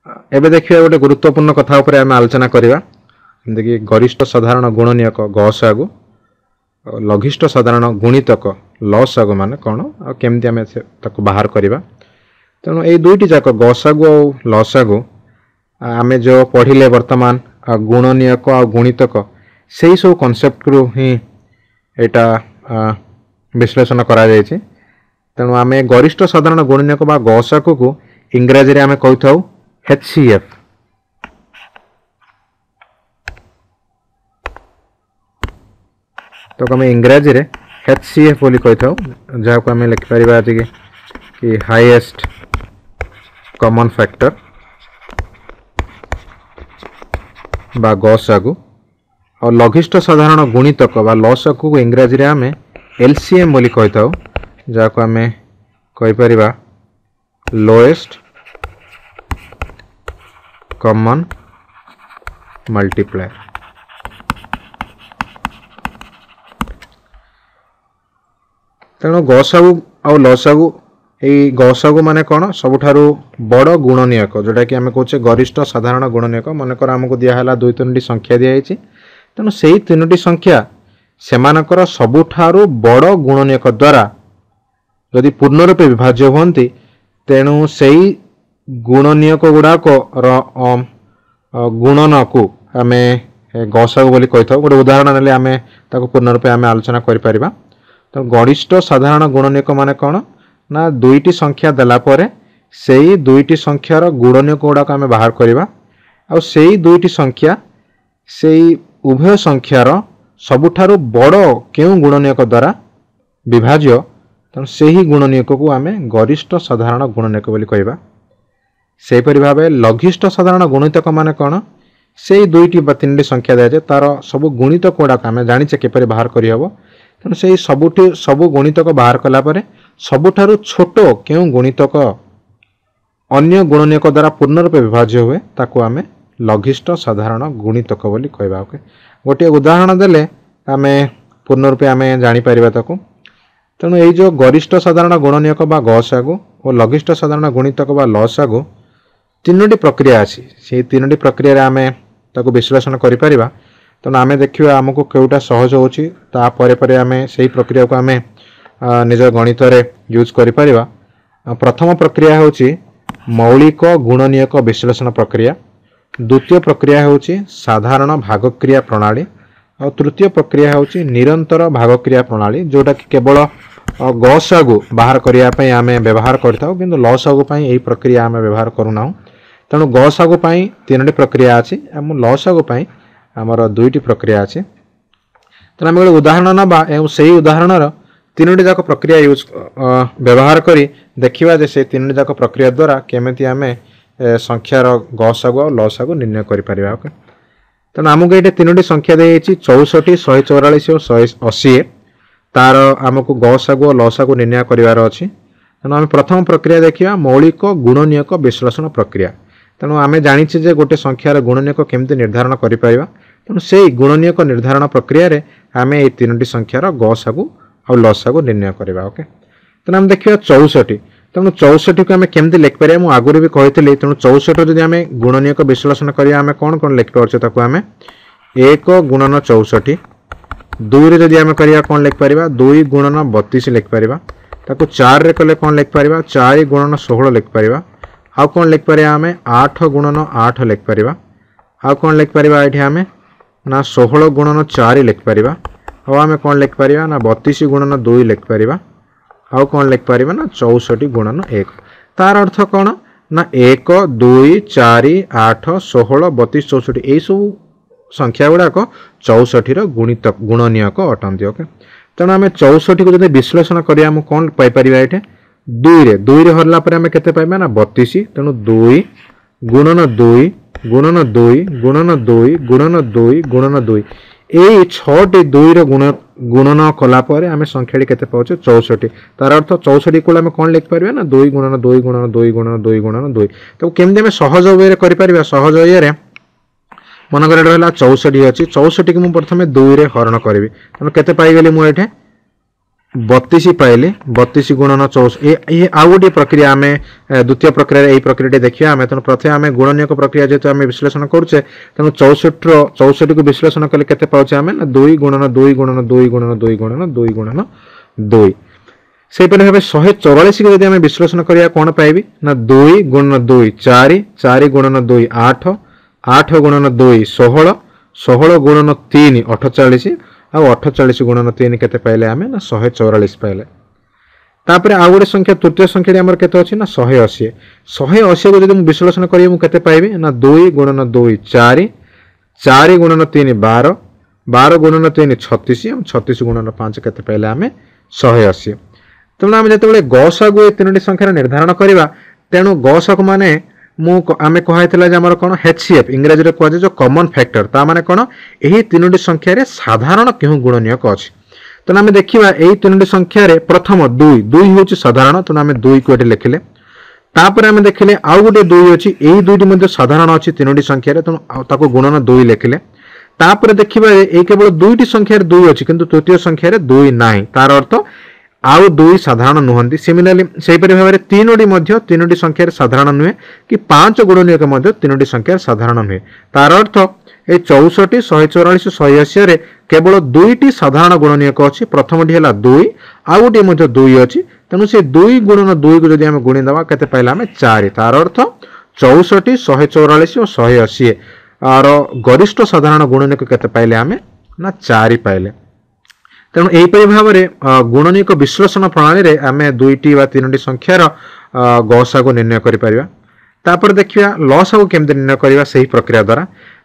एबे देखिए गोटे गुरुत्वपूर्ण कथा उपर आम आलोचना करवा जमीक गरिष्ठ साधारण गुणनीयक गसागु लघिष्ठ साधारण गुणितक लसागु मान कौन आमती आम बाहर करवा। तेणु ये दुईटी जाक गसागु और लसागु आम जो पढ़िले वर्तमान गुणनीयक आ गुणितक से सब कनसेप्ट रु ही यहाँ विश्लेषण करा जायछि। तेणु आम गरिष्ठ साधारण गुणनीयक बा गसागु को इंग्राजी रे आम कहि थाउ HCF। तो आम इंग्राजी रे HCF बोली कहि थाउ जहाँ को आम लिखि परिबा आज कि हाईएस्ट कॉमन फैक्टर बा गसागु और लघिष्ठ साधारण गुणितक बा लसागु को इंग्राजी रे आम LCM बोली कहि थाउ जहाँ को आम कहि परिबा लोएस्ट कॉमन मल्टीप्लायर। तेणु गसागु आ लसागु यही गसागु माने कौन सबुठारु बड़ गुणनीयक जोटा कि आम कहे गरिष्ठ साधारण गुणनीयक मनकर आमको दिहला दुई तीन संख्या दिखाई। तेणु से तीन संख्या सेमानकर सबुठारु बड़ गुणनीयक द्वारा यदि पूर्ण रूपे विभाज्य होती तेणु से गुणनीयक गुड़ाक गुणन को आम गसागु बोली कही था। गोटे उदाहरण ने आम पूर्ण रूपे आम आलोचना करिपरिबा। तो गरिष्ठ साधारण गुणनीयक माने कौन ना दुईटी संख्या देला परे सेई दुईटी संख्यार गुणनीयक गुड़ाक आम बाहर करवा आ सेई दुईटी संख्या सेई उभय संख्यार सबुठारु बड़ केउ गुणनीयक द्वारा विभाज्य तेणु से ही गुणनीयक को आम गरिष्ठ साधारण गुणनीयक बोली कहवा। सेहीपरि भाव लघिष्ठ साधारण गुणितक माने कौन से दुईटी बा तीन संख्या दिजाए तार सब गुणितक गुड़ाक आम जाचे किपर बाहर करहब। तेणु से सबु गुणितक बाहर कलापर सबुठारु छोट केउ गुणितक अन्य गुणनीयक द्वारा पूर्ण रूपे विभाज्य हुए ताकू आम लघिष्ठ साधारण गुणितक बोली कहवा। गोटे उदाहरण देले आम पूर्ण रूपे आम जापर ताकू। तेणु ये जो गरिष्ठ साधारण गुणनीयक बा गसागु और लघिष्ठ साधारण गुणितक बा लसागु तीनोटी प्रक्रिया अच्छी से तीनोटी प्रक्रिया आम ताकू विश्लेषण करिपरिबा। तेणु आम देखिए आमको केउटा सहज होची तापर आम से प्रक्रिया को आम निज गणित रे यूज करिपरिबा। प्रथम प्रक्रिया होची मौलिक गुणनीयक विश्लेषण प्रक्रिया, द्वितीय प्रक्रिया होची साधारण भागक्रिया प्रणाली और तृतीय प्रक्रिया होची निरंतर भागक्रिया प्रणाली जोटा कि केवल गसागु बाहर करने आम व्यवहार करता किंतु लसागु यही प्रक्रिया आम व्यवहार करूना। तेणु गसागु तीनोटी प्रक्रिया अच्छी लसागु आमर दुईटी प्रक्रिया अच्छी। तेणु आम गोटे उदाहरण ना से उदाहरण तीनोटी जाक प्रक्रिया यूज व्यवहार करी देखिबा जे से तीनोटी जाक प्रक्रिया द्वारा केमिति आम संख्यार गसागु और लसागु निर्णय करिपरिबा। तेणु आमको ये तीनोटी संख्या दी 64, 144 और 180 तार आमको गसागु और लसागु निर्णय करिवार अछि। तेणु आम प्रथम प्रक्रिया देखिया मौलिक गुणनीयक विश्लेषण प्रक्रिया। तेणु आम जानिछे जे गोटे संख्यार गुणनीयक केमती निर्धारण करिपरिबा। तेणु से गुणनीयक निर्धारण प्रक्रिया रे आम ये तीनोटी संख्यार गसागु और लसागु निर्णय करिबा। ओके तेणु आम देखिया 64। तेणु 64 को आम केमती लिखिपर मुझे आगुरी भी कही। तेणु 64 जदि आम गुणनीयक विश्लेषण करिया आम कौन कौन लिखिपारे ताकू आम 1 गुणन 64 2 रे जदि आम करिया कौन लिखिपर 2 गुणन 32 लिखिपर ताकू 4 रे कले कौन लिखिपर 4 गुणन 16 लिखिपर आउ कौन लिखिपर आम 8 गुणन 8 लिखिपर आउ कौन लिखिपर ये आम ना 16 गुणन 4 लिखिपर आम कौन लिखिपर ना 32 गुणन 2 लिखिपर आउ कौन लिखिपर ना 64 गुणन 1। तार अर्थ कौन ना 1 2 4 8 16 32 64 यही सब संख्या गुड़ाक 64 गुणनीयक अटंती। ओके तेणु आम 64 को जब विश्लेषण करिया हम कौन पाइपर ये 2 रे हरला आम केते पाइबा ना 32। तेणु 2 गुणन 2 गुणन 2 गुणन 2 गुणन 2 गुणन 2 यही 6टी 2 गुणन कलापर आम संख्या केते पाउछे 64। तार अर्थ 64 को आम कौन लिखिपर ना 2 गुणन 2 गुणन 2 गुणन 2 गुणन 2। तो केमती आम सहज वे करिपरिबा सहज ये मनकर रहा 64 अच्छी 64 की मुझे प्रथम 2 रे हरण करी। तेणु केते पाइगली मुझे 32 पाइले 32 गुणन 64 ये आउ गोटे प्रक्रिया आम द्वितीय प्रक्रिया यही प्रक्रिया देखिए आम तेणु प्रथम आम गुणनीयक प्रक्रिया जेहतु आम विश्लेषण करुचे तेणु 64 को विश्लेषण कले केते पाउचे आम ना 2 गुणन 2 गुणन 2 गुणन 2 गुणन 2 गुणन 2 से भाव 144 को जब विश्लेषण करिया कौन पाइबी ना 2 गुणन 2 4 4 गुणन 2 8 8 गुणन 2 16 16 गुणन 3 48 आ 48 गुणन 3 केते पाइले आमे ना 144 पाइले तापर आ गोटे संख्या तृतीय संख्या हमर केते अछि ना 180 180 को जब विश्लेषण करिए मु केते पाइबे ना 2 गुणन 2 4 4 गुणन 3 12 12 गुणन 3 36 और 36 गुणन 5 केते पाइले आमे 180 तेणु आम जो गसागु ये तीन संख्यार निर्धारण करवा तेणु गसागु माने आमे कहला कौन HCF इंग्राजी में कहुए जो कॉमन फैक्टर ता माने कौन यही तीन संख्यार साधारण क्यों गुणनीयक अच्छी तेणु आम देखा यही तीन संख्यार प्रथम 2 2 हूँ साधारण तेणु आम 2 को ये लिखिले तापर आम देखिले आउ गोटे 2 अच्छी यही दुईटी साधारण अच्छी तीन संख्यार तेणु गुणन 2 लिखिले तापर देखा ये केवल दुईटी संख्यार 2 अच्छी किंतु तृतीय संख्यार 2 ना तार अर्थ आउ 2 साधारण नुहंती सिमिलरली सेहीपरि भाव में तीनोटी संख्यार साधारण नुहे कि 5 गुणनीयक तीनोटी संख्यार साधारण नुहे तार अर्थ ये 64 144 180 रे केवल 2टी साधारण गुणनीयक अच्छी प्रथमटी है 2 आउ गोटे 2 अच्छी तेणु से 2 गुणन 2 को जब आम गुणी देवा केते पाइला आम 4 तार अर्थ 64 144 और 180 आर गरिष्ठ साधारण गुणनीयक केते पाइले आम ना 4 पाइले तेणु यहीपरि भाव में गुणनीयक विश्लेषण प्रणाली रे आम 2टी व 3टी संख्यार गसागु निर्णय करिपरिबा तापर देखिया लसागु केमते निर्णय करिबा सही प्रक्रिया द्वारा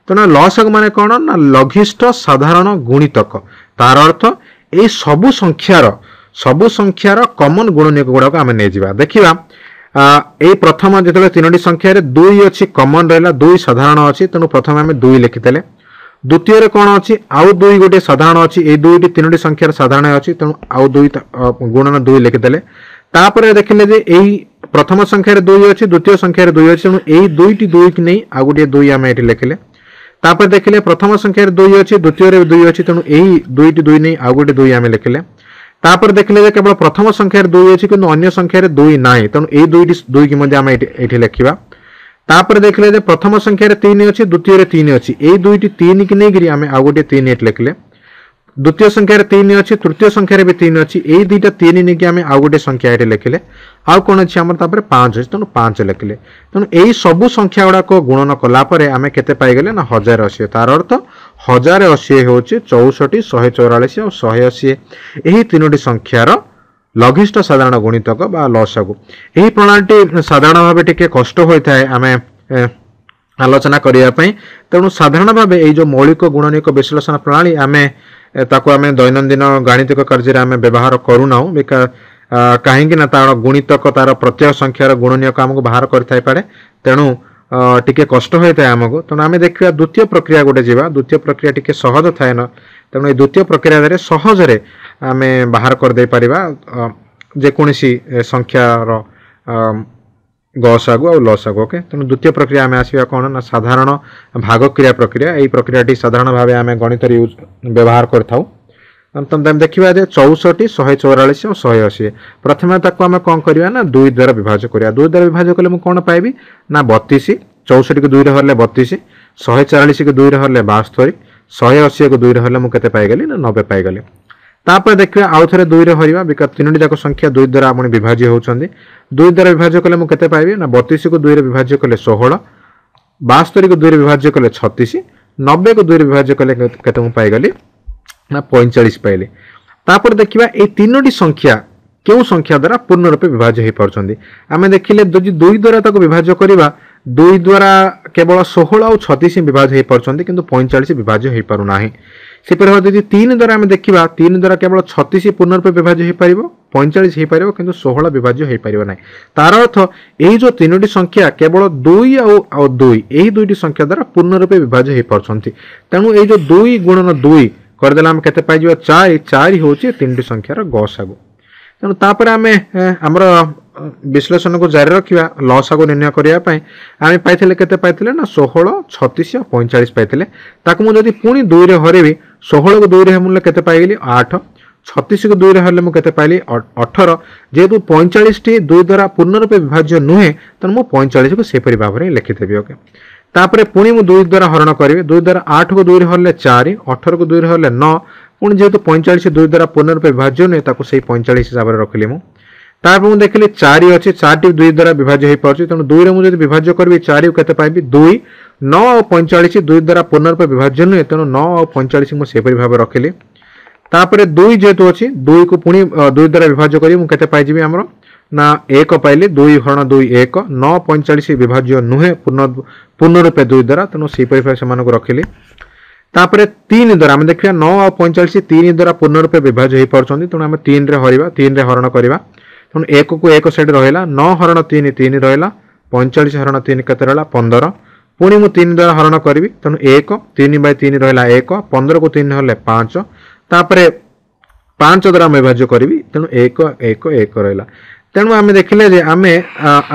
तेणु लसागु माने कोन ना लघिष्ठ साधारण गुणितक तार अर्थ ए सबु संख्यार कॉमन गुणनीयक गुड़ाक आम नहीं जावा देखिबा ए प्रथम जेतले 3टी संख्यार 2 अच्छी कॉमन रहला 2 साधारण अच्छी तेणु प्रथम आम 2 लिखिदेले द्वितीय रे कौन अच्छी आउ 2 गोटे साधारण अच्छी ये 2टी 3टी संख्यार साधारण अच्छी तेणु आउ 2 गुणन 2 लिखिदेले तापर देखिले जे एही प्रथम संख्यार 2 अच्छी द्वितीय संख्यार 2 अच्छी तेणु एही 2टी 2 की नहीं आउ गोटे 2 आम ये लिखिले तापर देखिले प्रथम संख्यार 2 अच्छी द्वितीय रे 2 अच्छी तेणु एही 2टी 2 नहीं आउ गोटे 2 आम लिखिले तापर देखिले जे केवल प्रथम संख्यार 2 अच्छी किंतु अन्य संख्यार 2 नाही तेणु एही 2टी 2 की मध्ये आम एठी लिखिबा तापर देखिले जे प्रथम संख्यार 3 अच्छी द्वितीय रे 3 अच्छी एही 2टी 3 की नहीं आम आउ गोटे 3 एठी लिखिले द्वितीय संख्यार 3 अच्छी तृतीय संख्यार भी 3 अच्छी एही दुईटा 3 नहीं आम आउ गोटे संख्या एठी लिखिले आउ कौन अच्छी आम 5 अच्छी तेणु 5 लिखिले तेणु यही सबु संख्या गुड़ाक गुणन कलापर आम केते पाइगले ना 1080 तार अर्थ 1080 हूँ 64 144 और 180 यही तीनोटी संख्यार लघिष्ठ साधारण गुणितक बा लसागु यही प्रणाली साधारण भाव टिके कष्ट होता है आम आलोचना करने तेणु साधारण भाव ये जो मौलिक गुणनीयक विश्लेषण प्रणाली आम ताको आम दैनंदिन गाणितिक कार्य आम व्यवहार करूना कहीं तार गुणितक तार प्रत्यय संख्यार गुणनीयक आमको बाहर कर तेणु टिके कष्ट होता है आमको तेणु आम देखा द्वितीय प्रक्रिया गोटे जावा द्वितीय प्रक्रिया टिके सहज थाए न तेणु ये द्वितीय प्रक्रिया सहजरे आम बाहर करदे पारिबा जेकोसी संख्यार गसागु और लसागु ओके तेणु द्वितीय प्रक्रिया आम आसवा कौन ना साधारण भाग क्रिया प्रक्रिया यही प्रक्रियाटी साधारण भाव आम गणित व्यवहार कर देखा 64 144 और 180 प्रथम आम कौन करवा ना 2 द्वारा विभाज्य करवा 2 द्वारा विभाज्य कले मुझे कौन पाइबी ना 32 64 को 2 हरले 32 144 को 2 हरले 72 180 को 2 हरले मुझे पाइगली ना 90 पाइगली तापर देखिए आउ थे 2 हरवा बिकज 3टी जाक संख्या 2 द्वारा आप विभाज्य होती 2 द्वारा विभाज्य कले मुझे पाइबी ना 32 को 2 विभाज्य कले 16 72 को 2 विभाज्य कले 36 90 को 2 विभाज्य कले के पाइगली ना 45 पाइले तापर देखिबा ए 3टी संख्या क्यों संख्या द्वारा पूर्ण रूपे विभाज्य हो पारछंदी आमे देखिले जदि 2 द्वारा ताको विभाज्य करिबा 2 द्वारा केवल 16 और 36 विभाज्य हो पारछंदी किंतु 45 विभाज्य हो पारु नाही सेपर जदि 3 द्वारा आमे देखिबा 3 द्वारा केवल 36 पूर्ण रूपे विभाज्य हो पारिबो 45 हो पारिबो किंतु 16 विभाज्य हो पारिबो नाही तार अर्थ एही जो 3टी संख्या केवल 2 और 2 एही दुईटी संख्या द्वारा पूर्ण रूपे विभाज्य हो पारछंती तेणु एही जो 2 गुणन 2 करदेला आम केते पाइ जिवो 4 4 होची 3टी संख्यार गसागु तेणु तापर आम आमर विश्लेषण को जारी रखा लसागु निर्णय करने आम पाइले केते पाइले ना 16 36 और 45 पाइले ताकू मुझे पुणी 2 रे हरेबी 16 को 2 रे मूल्य केते पाइगली 8 36 को 2 रे हरले मु केते पाइली 18 जेतु 45 टी 2 द्वारा पूर्ण रूपे विभाज्य नुहे त मु 45 को सेपरि भाव रे लिखि देबी। ओके तापरे पुणी मु 2 द्वारा हरण करिवे 2 द्वारा 8 को 2 रे हरले 4 18 को 2 रे हरले 9 पुणी जेतु 45 2 द्वारा पूर्ण रूपे विभाज्य नुहे ताको सेही 45 हिसाब रे रखली मु। तापर मु देखली 4 अछि 4 टी 2 द्वारा विभाज्य हे पाउछि तनो 2 रे मु जदि विभाज्य करबी 4 को केते पाइबी 2 9 और 45 2 द्वारा पूर्ण रूपे विभाज्य नुहे तनो 9 और 45 मु सेपरि भाव रखली। तापरे 2 जेतु अछि 2 को पुणी 2 द्वारा विभाज्य करी मु केते पाइजिबी हमरो ना 1 पाइली 2 हरण 2 1 9 45 विभाज्य नुहे पूर्ण रूपे 2 द्वारा तनो सेपरि भाव समान को रखली। तापरे 3 द्वारा हम देखिया 9 और 45 3 द्वारा पूर्ण रूपे विभाज्य हे परछंती तनो हम 3 रे हरिबा 3 रे हरण करबा तनो 1 को 1 साइड रहला 9 हरण 3 3 रहला 45 हरण 3 केते रहला 15 पुणी मु 3 द्वारा हरण करबी तनो 1 3 बाय 3 रहला 1 15 को 3 हले 5 तापरे 5 द्वारा मैं विभाज्य करी तेणु 1 1 1 रहा तेणु आम देखिले जे आम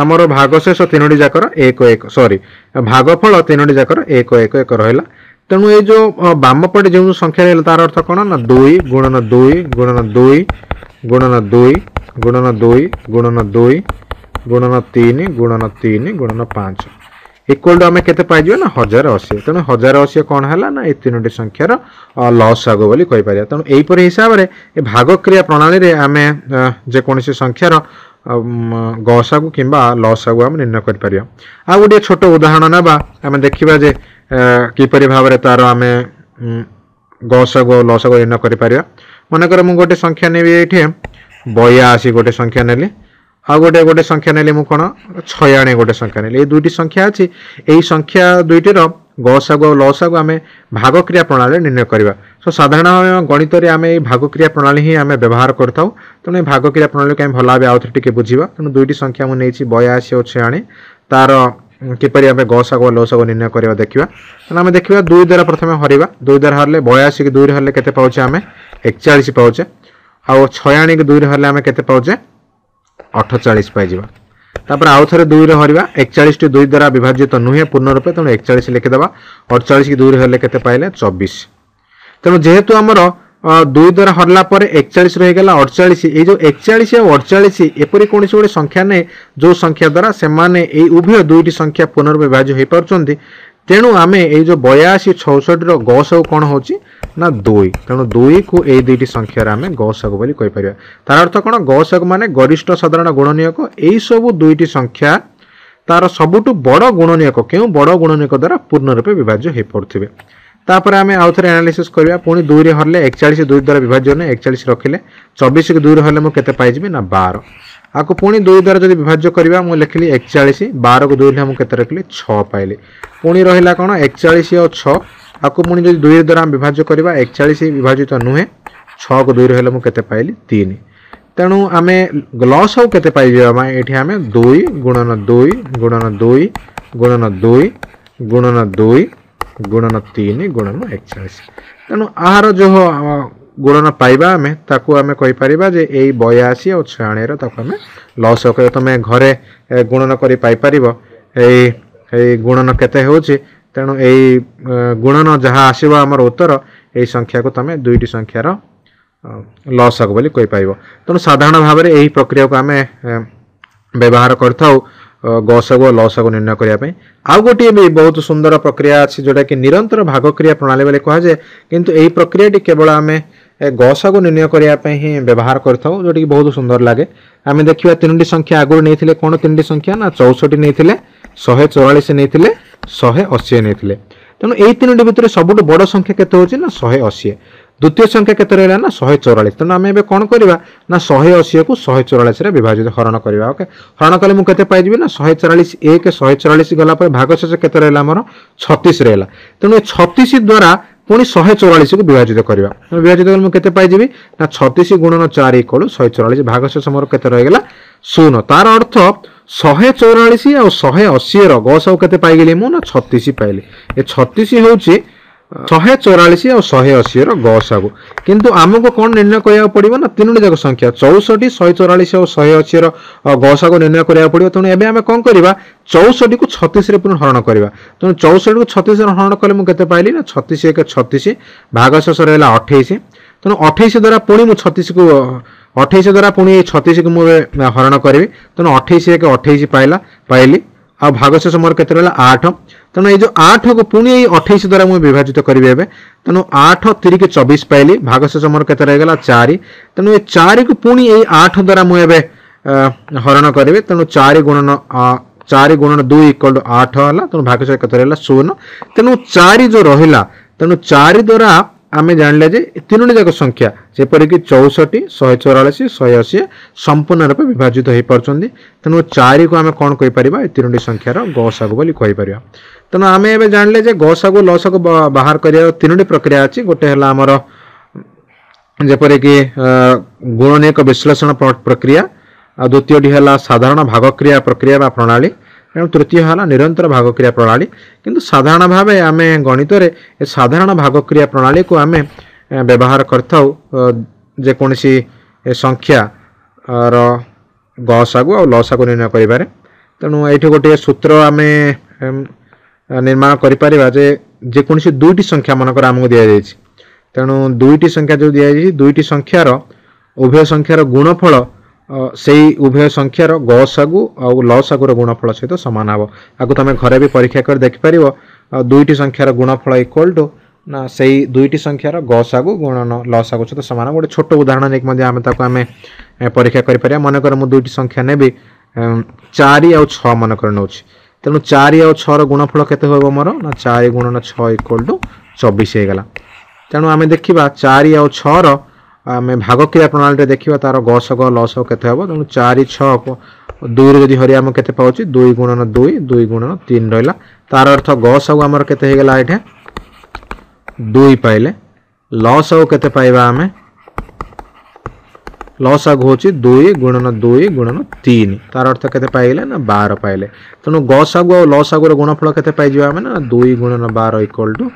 आमर भागशेष 3टी जाकर 1 1 सॉरी भागफल 3टी जाकर 1 1 1 रहा तेणु ये जो बाम पटे जो संख्या रहा तार अर्थ कौन ना 2 गुणन 2 गुणन 2 गुणन 2 गुणन 2 गुणन 2 गुणन 3 गुणन 3 गुणन 5 इक्वल टू आम के पाइज ना 1080 तेणु 1080 कौन है ना ये 3टी संख्यार लसागु बोली कहीपर तेणु यहीपर हिसाब से भाग क्रिया प्रणाली रे आम जेकोसी संख्यार गसागु कि लसागु आम निर्णय कर आ गोटे छोट उदाहरण ना आम देखा जे किपरि भाव तार आम गसागु लसागु निर्णय कर मनकर मु गोटे संख्या नेबी ये 82 गोटे संख्या नेली आ गोटे गोटे संख्या नेली मु कौन 96 गोटे संख्या नेली ये दुईटी संख्या अच्छी यही संख्या दुईटर गसागु और लसागु आम भाग क्रिया प्रणाली निर्णय करवा सो साधारण गणित में आम भाग क्रिया प्रणाली ही आम व्यवहार करता तेणु भाग क्रिया प्रणाली कहीं भल भाव आउ थे बुझा तेणु दुईटी संख्या मुझे 82 और 96 तार किपरि आम गसागु और लसागु निर्णय करवा देखा तेणु आम देखा 2 द्वारा प्रथम हरवा 2 द्वारा हरले 82 की 2 हरले के पाचे आम 41 पाचे आउ 96 की 2 हरले आम के पाचे 48 पाइबा तापर आउ थे 2 रे हरवा 41 टी 2 द्वारा विभाजित नुहे पूर्ण रूपे तेणु 41 लिखिदेवा 48 की 2 हेल्ले के पाइले 24 तेणु जेहेतु आमर 2 द्वारा हरला 41 रहीगला 48 ये जो 41 और 48 एपरी कौन गोटे संख्या ने जो संख्या द्वारा से उभय दुईटी संख्या पूर्ण रूपे विभाज्य हो पार्टी तेणु आम ये जो 82 66 गसागु कौन हो ना 2 तेणु 2 को ये दुईटी संख्यार आम गसागु बोली कहीपर तार अर्थ कौन गसागु माने गरिष्ठ साधारण गुणनीयक यही सब दुईटी संख्या तार सबुठु बड़ गुणनीयक क्यों बड़ गुणनीयक द्वारा पूर्ण रूपे विभाज्य हो पड़े तापर आम आउ थे एनालिसिस करवा पुणी 2 रे हरले 41 2 द्वारा विभाज्य ने 41 रखिले 24 की 2 रे हरले मु केते पाइजिबी ना 12 आको पुणी 2 द्वारा जब विभाज्य करवा मु लिखली 41 12 को 2 मु केते रखली 6 पाइली पुणी रहिला कोन 41 और 6 आको पुणी जब 2 द्वारा विभाज्य करवा 41 विभाजित नुहे 6 को 2 रे हरले मु केते पाइली 3 तेणु आम लसागु केते पाइबा एठी आम 2 गुणन 2 गुणन 2 गुणन 2 गुणन 2 गुणन 3 गुणन 41 तेणु आहार जो गुणन पाइबा आम ताकू आम कहीपर जे यही 82 और 96 ताकू आम लसागु कर तुम घरे गुणन कर पाइपर गुणन केते होची तेणु यही गुणन जहाँ आसो आमर उत्तर यही संख्या को तुम दुईटी संख्यार लसागु बोली कहीपर तेणु साधारण भाव में यही प्रक्रिया को आम व्यवहार करथाउ गसागु और लसागु निर्णय करने आउ गोटे भी बहुत सुंदर प्रक्रिया अच्छी जोटा कि निरंतर भाग क्रिया प्रणाली बोले कहुए किंतु यही प्रक्रिया केवल आम गसागु निर्णय करने ही व्यवहार करता जोटा कि बहुत सुंदर लगे आम देखा 3टी संख्या आगुरी नहीं कौन 3टी संख्या ना 64 नहीं 144 नहीं 180 नहीं तेणु यही 3टी भितर सबुठ बड़ संख्या केते होची ना 180 द्वितीय संख्या केते रहला ना 144 तेणु आम एबे कौन करवा ना 180 को 144 रे विभाजित हरण करवा ओके हरण कले मु केते पाइजिबी ना 144 1 144 गला पर भागशेष केते रहला हमर 36 रहला तेणु 36 द्वारा पुणी 144 को विभाजित करवा विभाजित कले मु केते पाइजिबी ना 36 गुणन 4 इक्वल 144 भागशेष मोर केते रहगला 0 तार अर्थ 144 और 180 रो गसागु केते पाइगली मु ना 36 पाइली ए 36 होची 144 और 180 रो गसागु किंतु आमको कौन निर्णय करिया पड़िबो ना 3टी जाक संख्या 64 144 और 180 रो गसागु निर्णय करिया पड़िबो तेणु एबे आमे कोन करिबा 64 को 36 रे पुनः हरण करिबा तेणु 64 को 36 रे हरण कले मु केते पाइली ना 36 1 36 भागशेष रहला 28 तेणु 28 द्वारा पुणी मु 36 को 28 द्वारा पुणी 36 को मुझे हरण करी तेणु 28 एक 28 पाइली आ भागशेष मोर केते रहला 8 तेणु ये जो 8 को पुणी 28 द्वारा मुझे विभाजित करी एबे तेणु 8 3 के 24 पाइली भागशेष मोर केते रहला 4 तेणु ये 4 को पुणी 8 द्वारा मुझे एबे हरण करी तेणु 4 गुणन 2 इक्वल 8 है तेणु भागशेष केते रहला 0 तेणु 4 जो रहिला तेणु 4 द्वारा आमे जानले जे तीनोटी जाक संख्या जेपरिक 64 144 180 संपूर्ण रूप विभाजित हो पार्छन्ती तेणु 4 को आमे कौन कहि परिबा तीनोटी संख्यार गसागु बोली कहि परिबा तेणु आमे एबे जानले जे गसागु लसागु बाहर करिया तीनोटी प्रक्रिया अछि गोटे हला हमर जेपरिक गुणनीयक विश्लेषण प्रक्रिया द्वितीयटी हला साधारण भागक्रिया प्रक्रिया बा प्रणाली एवं तृतीय है निरंतर भागक्रिया प्रणाली किंतु साधारण भाव आम गणित में साधारण भागक्रिया प्रणाली को आम व्यवहार करथाउ जेकोसी संख्या गसागु और लसागु निर्णय करिबारे तेणु ये गोटे सूत्र आम निर्माण करिपारिबा जे जेकोसी दुईटी संख्या मनकर आमको दि जाइए तेणु दुईटी संख्या जो दि जाइए दुईटी संख्यार उभय संख्यार गुणफल से उभय संख्यार गसागु और लसागुर गुणफल सहित सामान हम आपको तुम घरे भी परीक्षा कर देखिपर दुईटी संख्यार गुणफल इक्वल टू ना से दुईटी संख्यार गसागु गुणन लसागु सहित सामान गोटे छोट उदाहरण नहीं आम परीक्षा कर मनकर मुझे दुईटी संख्या नेबी 4 और 6 मनकर नौ तेणु 4 और 6 गुणफल केते होबो मोर ना 4 गुणन 6 इक्वल टू 24 हो गला तेणु आम देखा 4 और 6 आम भागक्रिया प्रणाली देखा तार गसागु लसागु केते हेबो तेणु 4 6 को 2 रे जदि हरिया हम केते पाउची 2 गुणन 2 2 गुणन 3 रहला तार अर्थ गसागु हमर केते हे गला एठे 2 पाइले लसागु केते पाइबा आमे लसागु होची 2 गुणन 3 तार अर्थ केते पाइले ना 12 पाइले तेणु गसागु और लसागुर गुणफल केते पाइ जिवा आमे ना 2 गुणन 12 इक्वल टू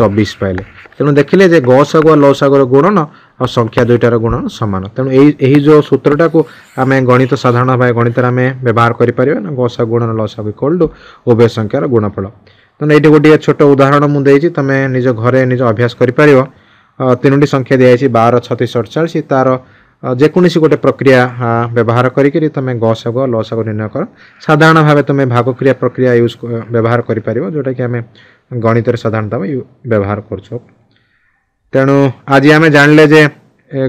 24 पाइले तेणु देखिले जे गसागु और लसागुर गुणन और संख्या दुईटार गुणन समान तेणु यही जो सूत्रटा को आम गणित साधारण भाव गणित आम व्यवहार करें ना गसागु गुणन लसागु इक्वल टू उभय संख्यार गुणफल तेणु ये गोटे छोट उदाहरण मुझे तुम निज घरे निज अभ्यास कर तीनोटी संख्या दिखाई 12 36 48 तार जेकोसी गोटे प्रक्रिया व्यवहार करी तुम गसागु और लसागु निर्णय कर साधारण भाव तुम भागक्रिया प्रक्रिया यूज व्यवहार कर जोटा कि आम गणित साधारणतः व्यवहार कर तेणु आज आम जानले जे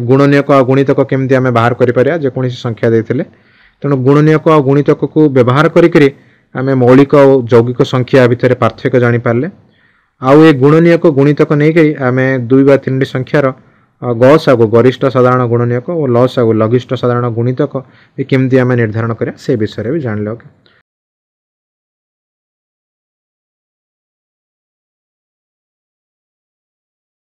गुणनीयक और गुणितक केमती आम बाहर करें जेकोसी संख्या देते तेणु गुणनीयक और गुणितक को व्यवहार करी आम मौलिक और यौगिक संख्या भितर पार्थक्य जानीपारे आउ ये गुणनीयक गुणितक नहीं आम 2 बा 3 संख्यार गसागु गरिष्ठ साधारण गुणनीयक और लसागु लघिष्ठ साधारण गुणितक केमती आम निर्धारण करें से विषय भी जानले।